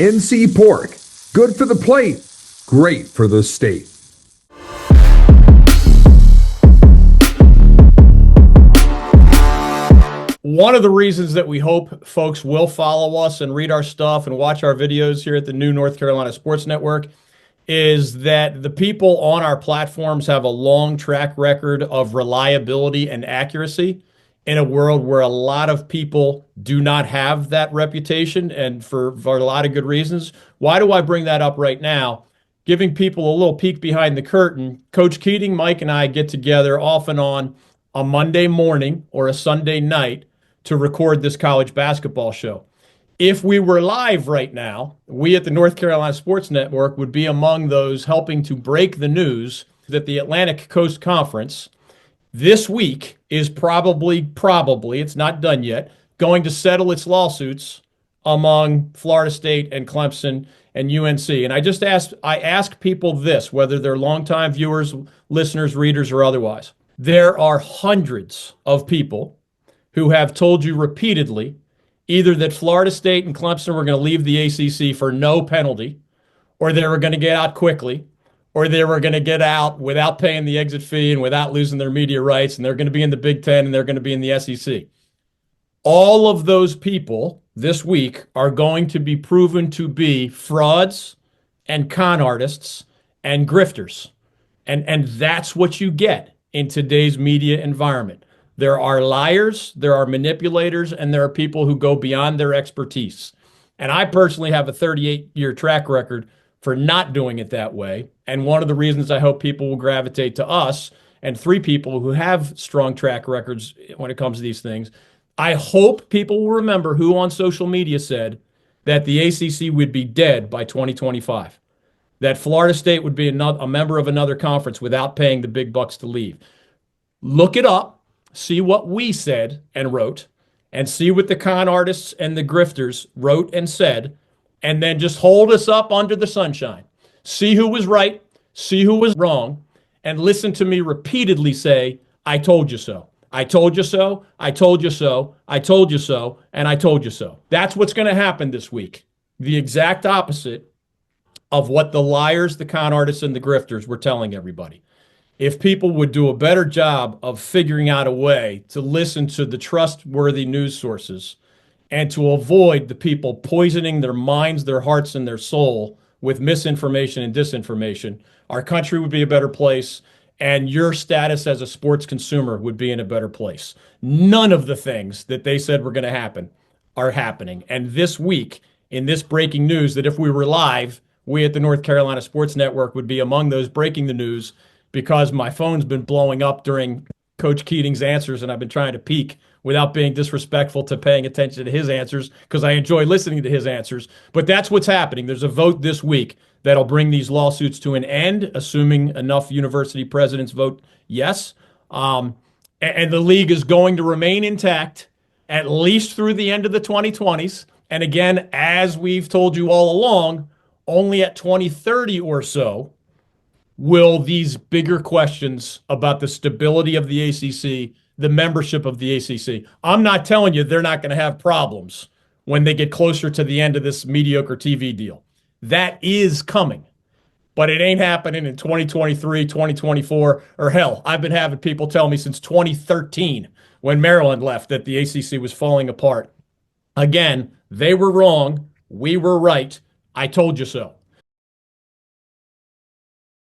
NC pork, good for the plate, great for the state. One of the reasons that we hope folks will follow us and read our stuff and watch our videos here at the new North Carolina Sports Network is that the people on our platforms have a long track record of reliability and accuracy in a world where a lot of people do not have that reputation, and for a lot of good reasons. Why do I bring that up right now? Giving people a little peek behind the curtain, Coach Keating, Mike, and I get together off and on a Monday morning or a Sunday night to record this college basketball show. If we were live right now, we at the North Carolina Sports Network would be among those helping to break the news that the Atlantic Coast Conference this week is probably, it's not done yet, going to settle its lawsuits among Florida State and Clemson and UNC. And I ask people this, whether they're longtime viewers, listeners, readers, or otherwise. There are hundreds of people who have told you repeatedly either that Florida State and Clemson were going to leave the ACC for no penalty, or they were going to get out quickly, or they were going to get out without paying the exit fee and without losing their media rights, and they're going to be in the Big Ten and they're going to be in the SEC. All of those people this week are going to be proven to be frauds and con artists and grifters. And that's what you get in today's media environment. There are liars, there are manipulators, and there are people who go beyond their expertise. And I personally have a 38-year track record for not doing it that way. And one of the reasons I hope people will gravitate to us and three people who have strong track records when it comes to these things, I hope people will remember who on social media said that the ACC would be dead by 2025, that Florida State would be a member of another conference without paying the big bucks to leave. Look it up. See what we said and wrote, and see what the con artists and the grifters wrote and said, and then just hold us up under the sunshine. See who was right, see who was wrong, and listen to me repeatedly say, I told you so. I told you so, I told you so, I told you so, and I told you so. That's what's going to happen this week. The exact opposite of what the liars, the con artists, and the grifters were telling everybody. If people would do a better job of figuring out a way to listen to the trustworthy news sources and to avoid the people poisoning their minds, their hearts, and their soul with misinformation and disinformation, our country would be a better place, and your status as a sports consumer would be in a better place. None of the things that they said were going to happen are happening. And this week, in this breaking news, that if we were live, we at the North Carolina Sports Network would be among those breaking the news, because my phone's been blowing up during Coach Keating's answers, and I've been trying to peek without being disrespectful to paying attention to his answers because I enjoy listening to his answers. But that's what's happening. There's a vote this week that'll bring these lawsuits to an end, assuming enough university presidents vote yes. And the league is going to remain intact at least through the end of the 2020s. And again, as we've told you all along, only at 2030 or so will these bigger questions about the stability of the ACC, the membership of the ACC. I'm not telling you they're not going to have problems when they get closer to the end of this mediocre TV deal. That is coming, but it ain't happening in 2023, 2024, or hell, I've been having people tell me since 2013 when Maryland left that the ACC was falling apart. Again, they were wrong. We were right. I told you so.